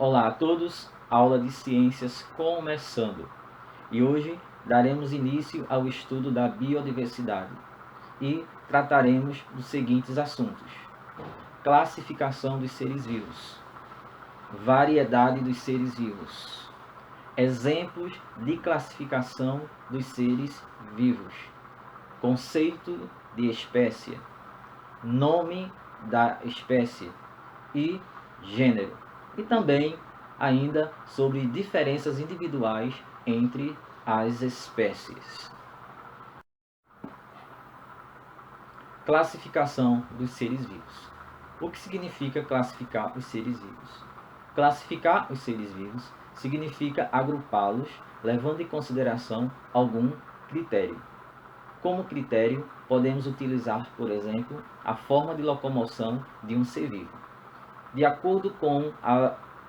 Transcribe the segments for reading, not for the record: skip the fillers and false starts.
Olá a todos, aula de ciências começando. E hoje daremos início ao estudo da biodiversidade e trataremos dos seguintes assuntos: classificação dos seres vivos, variedade dos seres vivos, exemplos de classificação dos seres vivos, conceito de espécie, nome da espécie e gênero. E também ainda sobre diferenças individuais entre as espécies. Classificação dos seres vivos. O que significa classificar os seres vivos? Classificar os seres vivos significa agrupá-los levando em consideração algum critério. Como critério, podemos utilizar, por exemplo, a forma de locomoção de um ser vivo. De acordo com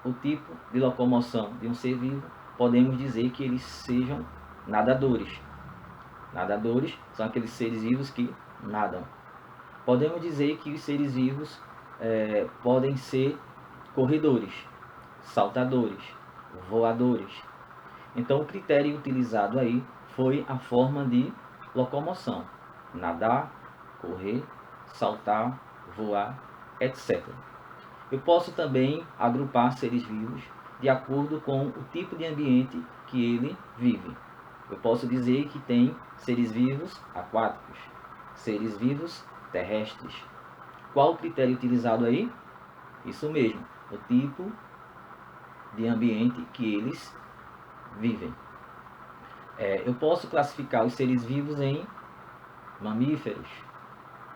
o tipo de locomoção de um ser vivo, podemos dizer que eles sejam nadadores. Nadadores são aqueles seres vivos que nadam. Podemos dizer que os seres vivos podem ser corredores, saltadores, voadores. Então, o critério utilizado aí foi a forma de locomoção: nadar, correr, saltar, voar, etc. Eu posso também agrupar seres vivos de acordo com o tipo de ambiente que ele vive. Eu posso dizer que tem seres vivos aquáticos, seres vivos terrestres. Qual o critério utilizado aí? Isso mesmo, o tipo de ambiente que eles vivem. Eu posso classificar os seres vivos em mamíferos.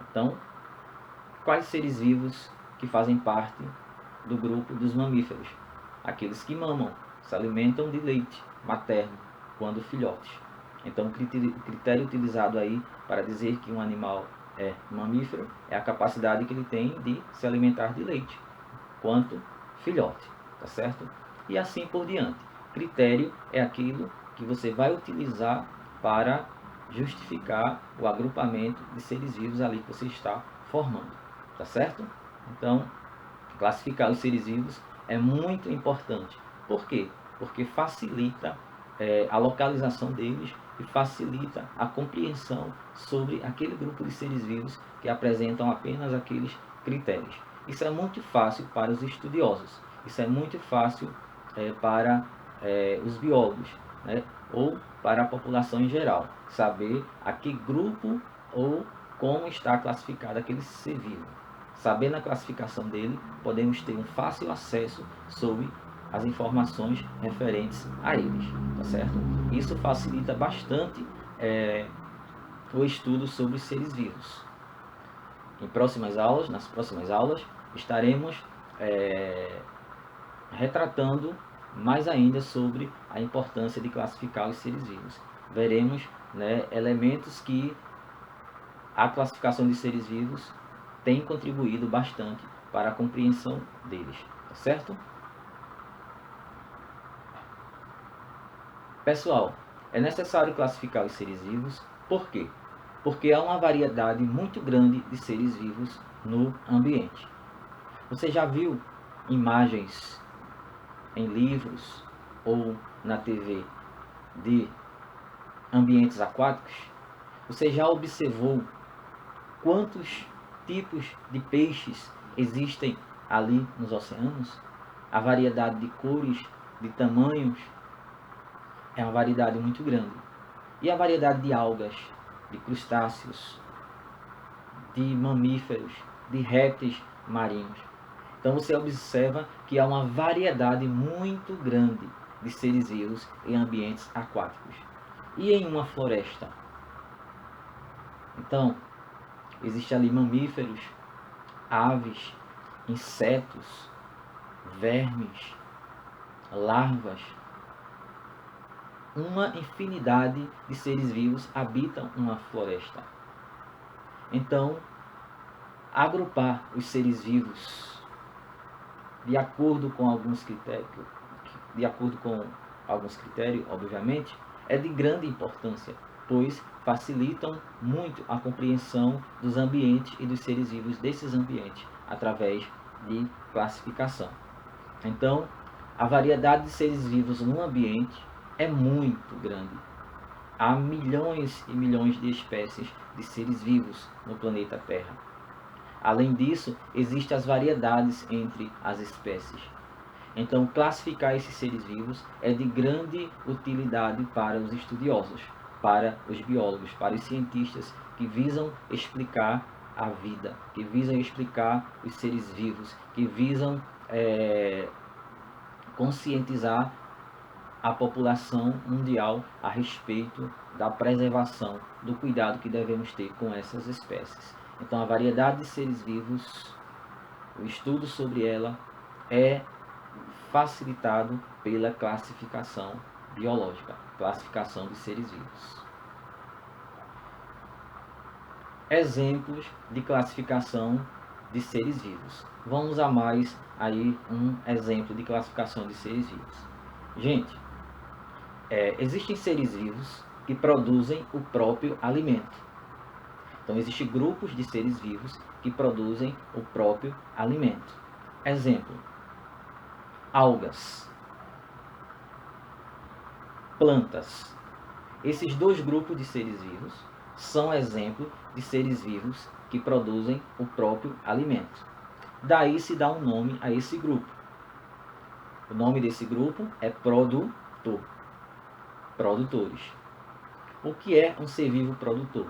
Então, quais seres vivos que fazem parte do grupo dos mamíferos? Aqueles que mamam, se alimentam de leite materno quando filhotes. Então, o critério utilizado aí para dizer que um animal é mamífero é a capacidade que ele tem de se alimentar de leite quanto filhote, tá certo? E assim por diante. Critério é aquilo que você vai utilizar para justificar o agrupamento de seres vivos ali que você está formando, tá certo? Então, classificar os seres vivos é muito importante. Por quê? Porque facilita a localização deles e facilita a compreensão sobre aquele grupo de seres vivos que apresentam apenas aqueles critérios. Isso é muito fácil para os estudiosos, isso é muito fácil para os biólogos, né? Ou para a população em geral, saber a que grupo ou como está classificado aquele ser vivo. Sabendo a classificação dele, podemos ter um fácil acesso sobre as informações referentes a eles, tá certo? Isso facilita bastante o estudo sobre os seres vivos. Nas próximas aulas, estaremos retratando mais ainda sobre a importância de classificar os seres vivos. Veremos, né, elementos que a classificação de seres vivos tem contribuído bastante para a compreensão deles, tá certo? Pessoal, é necessário classificar os seres vivos, por quê? Porque há uma variedade muito grande de seres vivos no ambiente. Você já viu imagens em livros ou na TV de ambientes aquáticos? Você já observou quantos tipos de peixes existem ali nos oceanos? A variedade de cores, de tamanhos, é uma variedade muito grande. E a variedade de algas, de crustáceos, de mamíferos, de répteis marinhos. Então você observa que há uma variedade muito grande de seres vivos em ambientes aquáticos. E em uma floresta? Então, existem ali mamíferos, aves, insetos, vermes, larvas. Uma infinidade de seres vivos habitam uma floresta. Então, agrupar os seres vivos de acordo com alguns critérios, obviamente, é de grande importância, pois facilitam muito a compreensão dos ambientes e dos seres vivos desses ambientes através de classificação. Então, A variedade de seres vivos no ambiente é muito grande. Há milhões e milhões de espécies de seres vivos no planeta Terra. Além disso, existem as variedades entre as espécies. Então, classificar esses seres vivos é de grande utilidade para os estudiosos, para os biólogos, para os cientistas que visam explicar a vida, que visam explicar os seres vivos, que visam conscientizar a população mundial a respeito da preservação, do cuidado que devemos ter com essas espécies. Então, a variedade de seres vivos, o estudo sobre ela é facilitado pela classificação biológica, classificação de seres vivos. Exemplos de classificação de seres vivos. Vamos a mais aí um exemplo de classificação de seres vivos. Gente, existem seres vivos que produzem o próprio alimento. Então, existem grupos de seres vivos que produzem o próprio alimento. Exemplo: algas, plantas. Esses dois grupos de seres vivos são exemplos de seres vivos que produzem o próprio alimento. Daí se dá um nome a esse grupo. O nome desse grupo é produtor. Produtores. O que é um ser vivo produtor?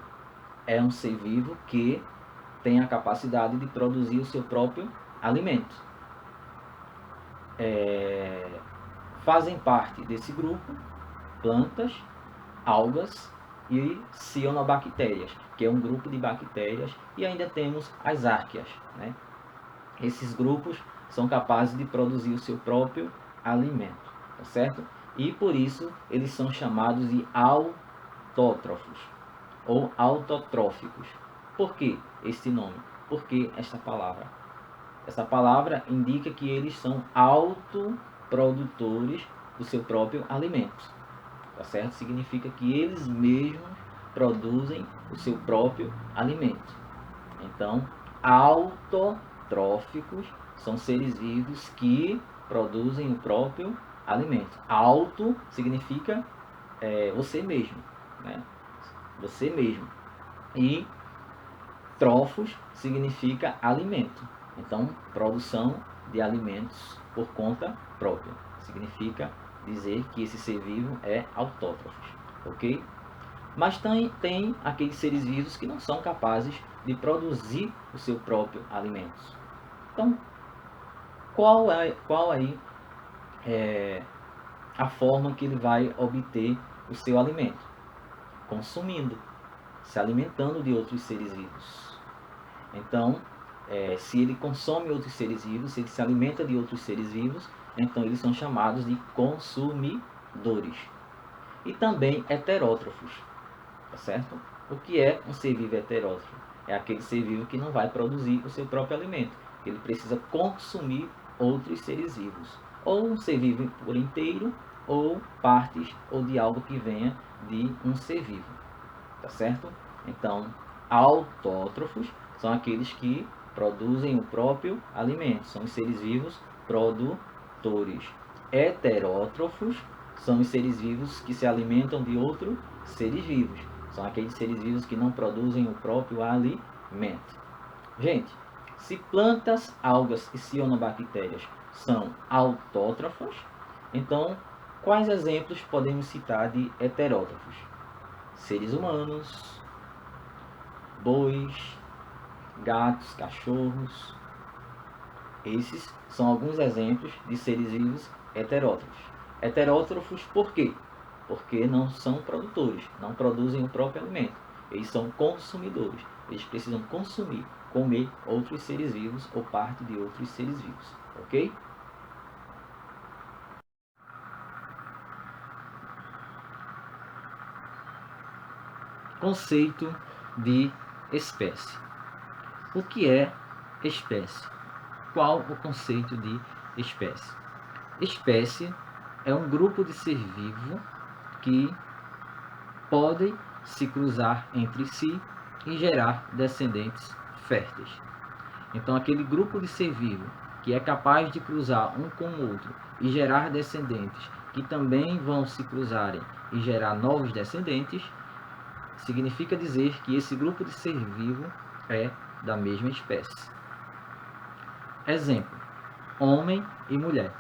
É um ser vivo que tem a capacidade de produzir o seu próprio alimento. Fazem parte desse grupo plantas, algas e cianobactérias, que é um grupo de bactérias, e ainda temos as árqueas, né? Esses grupos são capazes de produzir o seu próprio alimento, tá certo? E por isso eles são chamados de autótrofos ou autotróficos. Por que este nome? Por que esta palavra? Essa palavra indica que eles são autoprodutores do seu próprio alimento. Tá certo? Significa que eles mesmos produzem o seu próprio alimento. Então, autotróficos são seres vivos que produzem o próprio alimento. Auto significa você mesmo, né? Você mesmo. E trófos significa alimento. Então, produção de alimentos por conta própria. Significa dizer que esse ser vivo é autótrofo, ok? Mas tem aqueles seres vivos que não são capazes de produzir o seu próprio alimento. Então, qual aí é a forma que ele vai obter o seu alimento? Consumindo, se alimentando de outros seres vivos. Então, se ele consome outros seres vivos, se ele se alimenta de outros seres vivos, então eles são chamados de consumidores. E também heterótrofos, tá certo? O que é um ser vivo heterótrofo? É aquele ser vivo que não vai produzir o seu próprio alimento. Ele precisa consumir outros seres vivos. Ou um ser vivo por inteiro, ou partes, ou de algo que venha de um ser vivo, tá certo? Então, autótrofos são aqueles que produzem o próprio alimento. São os seres vivos produtores. Heterótrofos são os seres vivos que se alimentam de outros seres vivos. São aqueles seres vivos que não produzem o próprio alimento. Gente, se plantas, algas e cianobactérias são autótrofos, então quais exemplos podemos citar de heterótrofos? Seres humanos, bois, gatos, cachorros. Esses são alguns exemplos de seres vivos heterótrofos. Heterótrofos por quê? Porque não são produtores, não produzem o próprio alimento. Eles são consumidores. Eles precisam consumir, comer outros seres vivos ou parte de outros seres vivos. Ok? Conceito de espécie. O que é espécie? Qual o conceito de espécie? Espécie é um grupo de ser vivo que podem se cruzar entre si e gerar descendentes férteis. Então, aquele grupo de ser vivo que é capaz de cruzar um com o outro e gerar descendentes que também vão se cruzarem e gerar novos descendentes, significa dizer que esse grupo de ser vivo é da mesma espécie. Exemplo: homem e mulher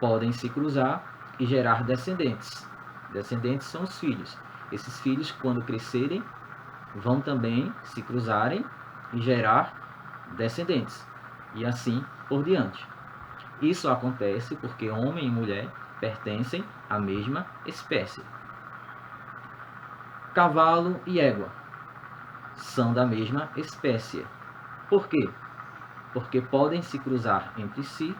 podem se cruzar e gerar descendentes. Descendentes são os filhos. Esses filhos, quando crescerem, vão também se cruzarem e gerar descendentes. E assim por diante. Isso acontece porque homem e mulher pertencem à mesma espécie. Cavalo e égua são da mesma espécie. Por quê? Porque podem se cruzar entre si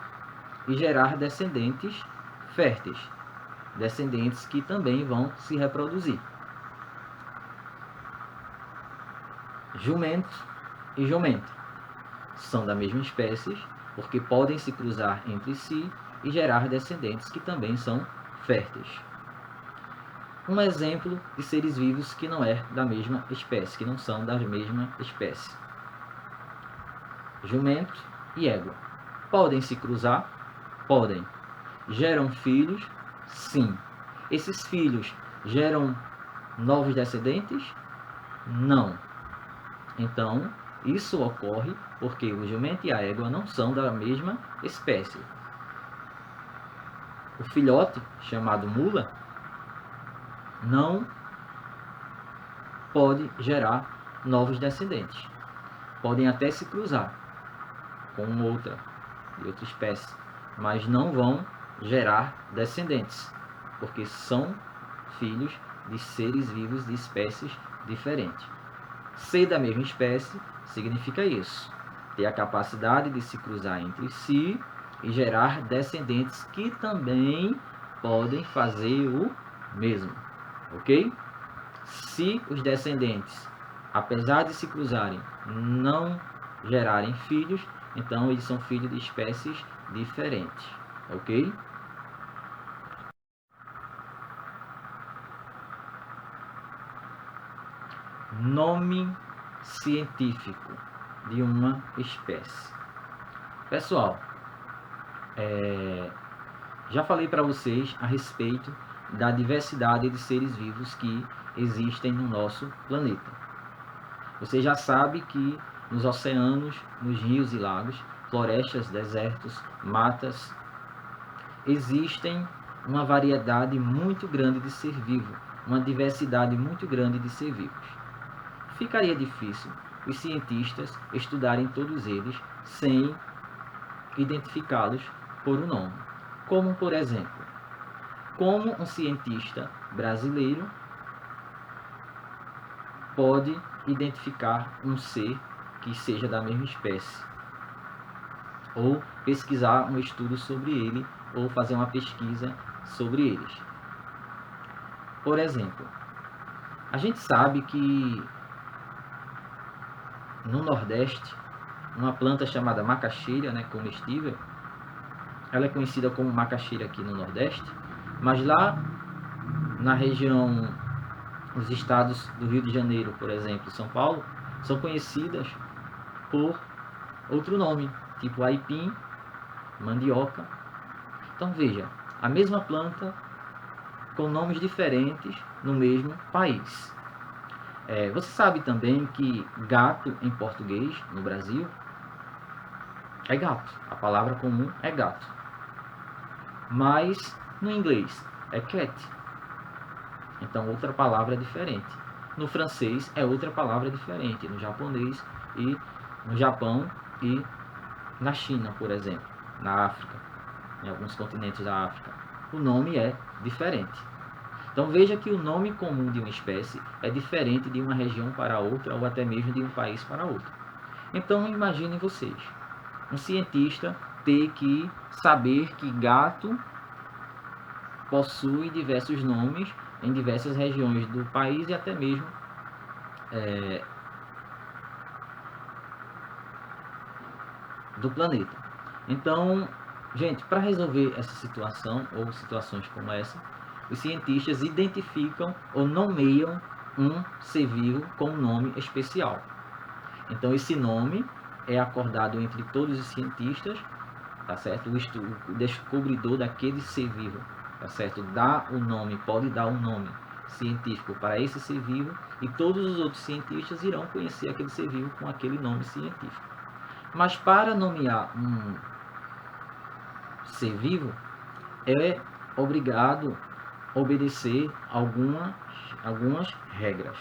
e gerar descendentes férteis, descendentes que também vão se reproduzir. Jumento e jumenta são da mesma espécie, porque podem se cruzar entre si e gerar descendentes que também são férteis. Um exemplo de seres vivos que não é da mesma espécie, que não são da mesma espécie. Jumento e égua podem se cruzar? Podem. Geram filhos? Sim. Esses filhos geram novos descendentes? Não. Então, isso ocorre porque o jumento e a égua não são da mesma espécie. O filhote, chamado mula, não pode gerar novos descendentes. Podem até se cruzar com outra espécie, mas não vão gerar descendentes, porque são filhos de seres vivos de espécies diferentes. Ser da mesma espécie significa isso: ter a capacidade de se cruzar entre si e gerar descendentes que também podem fazer o mesmo, ok? Se os descendentes, apesar de se cruzarem, não gerarem filhos, então eles são filhos de espécies diferentes, ok? Nome científico de uma espécie. Pessoal, já falei para vocês a respeito da diversidade de seres vivos que existem no nosso planeta. Você já sabe que nos oceanos, nos rios e lagos, florestas, desertos, matas, existem uma variedade muito grande de ser vivo, uma diversidade muito grande de ser vivos. Ficaria difícil os cientistas estudarem todos eles sem identificá-los por um nome. Como, por exemplo, como um cientista brasileiro pode identificar um ser que seja da mesma espécie, ou pesquisar um estudo sobre ele, ou fazer uma pesquisa sobre eles. Por exemplo, a gente sabe que no Nordeste, uma planta chamada macaxeira, comestível, ela é conhecida como macaxeira aqui no Nordeste, mas lá na região, os estados do Rio de Janeiro, por exemplo, e São Paulo, são conhecidas por outro nome, tipo aipim, mandioca. Então veja, a mesma planta com nomes diferentes no mesmo país. Você sabe também que gato em português, no Brasil, é gato. A palavra comum é gato. Mas no inglês é cat. Então outra palavra é diferente. No francês é outra palavra diferente. No japonês e no Japão e na China, por exemplo, na África, em alguns continentes da África, o nome é diferente. Então veja que o nome comum de uma espécie é diferente de uma região para outra ou até mesmo de um país para outro. Então imaginem vocês, um cientista ter que saber que gato possui diversos nomes em diversas regiões do país e até mesmo do planeta. Então, gente, para resolver essa situação ou situações como essa, os cientistas identificam ou nomeiam um ser vivo com um nome especial. Então esse nome é acordado entre todos os cientistas tá certo? O descobridor daquele ser vivo, tá certo? Dá o nome, pode dar um nome científico para esse ser vivo, e todos os outros cientistas irão conhecer aquele ser vivo com aquele nome científico. Mas para nomear um ser vivo, é obrigado a obedecer algumas regras,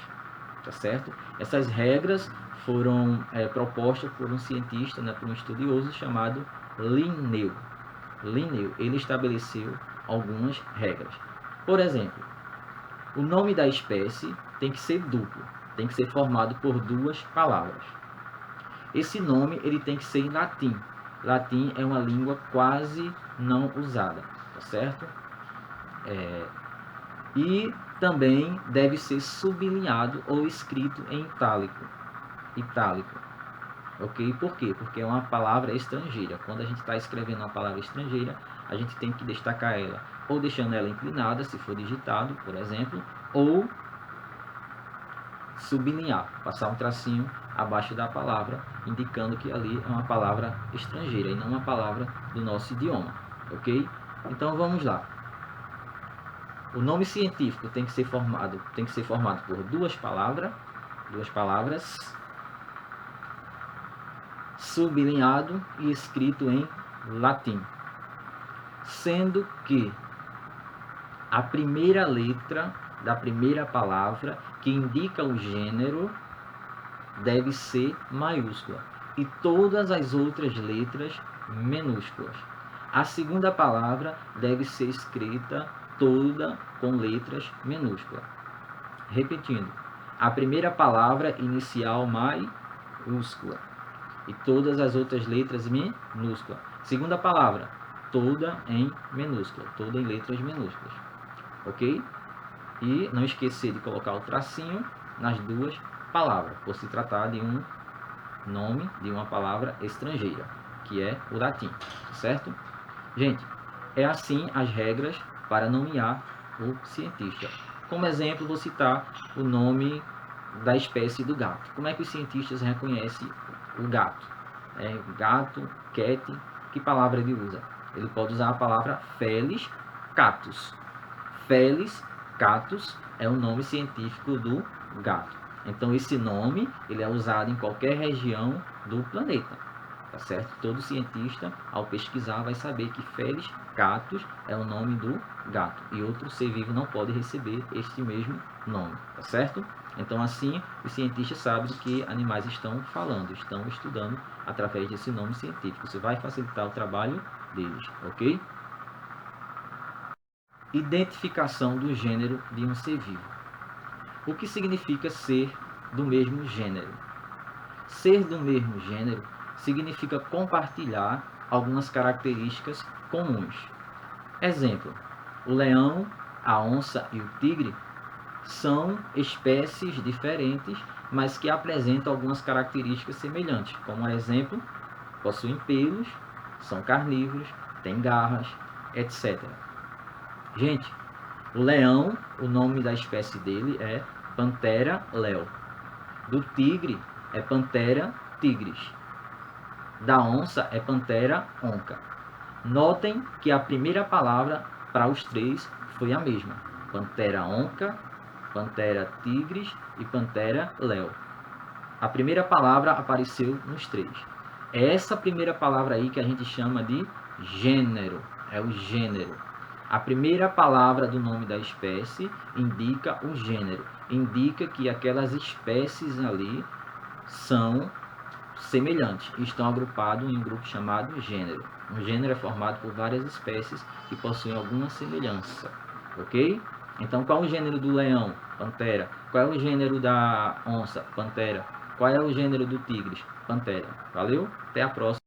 tá certo? Essas regras foram propostas por um cientista, né, por um estudioso chamado Linneu. Linneu, ele estabeleceu algumas regras. Por exemplo, o nome da espécie tem que ser duplo, tem que ser formado por duas palavras. Esse nome ele tem que ser em latim. Latim é uma língua quase não usada, tá certo? E também deve ser sublinhado ou escrito em itálico. Ok? Por quê? Porque é uma palavra estrangeira. Quando a gente está escrevendo uma palavra estrangeira, a gente tem que destacar ela, ou deixando ela inclinada, se for digitado, por exemplo, ou sublinhar, passar um tracinho abaixo da palavra, indicando que ali é uma palavra estrangeira e não uma palavra do nosso idioma, ok? Então vamos lá. O nome científico tem que ser formado por duas palavras, sublinhado e escrito em latim, sendo que a primeira letra da primeira palavra que indica o gênero deve ser maiúscula e todas as outras letras minúsculas. A segunda palavra deve ser escrita toda com letras minúsculas. Repetindo, a primeira palavra inicial maiúscula e todas as outras letras minúsculas. Segunda palavra, toda em minúscula, toda em letras minúsculas. Ok? E não esquecer de colocar o tracinho nas duas palavras, por se tratar de um nome de uma palavra estrangeira, que é o latim, certo? Gente, é assim as regras para nomear o cientista. Como exemplo, vou citar o nome da espécie do gato. Como é que os cientistas reconhecem o gato? Gato, cat, que palavra ele usa? Ele pode usar a palavra Felis catus. Felis catus é o nome científico do gato. Então esse nome ele é usado em qualquer região do planeta, tá certo? Todo cientista ao pesquisar vai saber que Felis catus é o nome do gato e outro ser vivo não pode receber este mesmo nome, tá certo? Então assim os cientistas sabem que animais estão falando, estão estudando através desse nome científico. Isso vai facilitar o trabalho deles, ok? Identificação do gênero de um ser vivo. O que significa ser do mesmo gênero? Ser do mesmo gênero significa compartilhar algumas características comuns. Exemplo, o leão, a onça e o tigre são espécies diferentes, mas que apresentam algumas características semelhantes, como exemplo, possuem pelos, são carnívoros, têm garras, etc. Gente, o leão, o nome da espécie dele é Panthera leo. Do tigre é Panthera tigris. Da onça é Panthera onca. Notem que a primeira palavra para os três foi a mesma. Panthera onca, Panthera tigris e Panthera leo. A primeira palavra apareceu nos três. É essa primeira palavra aí que a gente chama de gênero. É o gênero. A primeira palavra do nome da espécie indica o gênero. Indica que aquelas espécies ali são semelhantes e estão agrupadas em um grupo chamado gênero. Um gênero é formado por várias espécies que possuem alguma semelhança. Ok? Então, qual é o gênero do leão? Pantera. Qual é o gênero da onça? Pantera. Qual é o gênero do tigre? Pantera. Valeu? Até a próxima.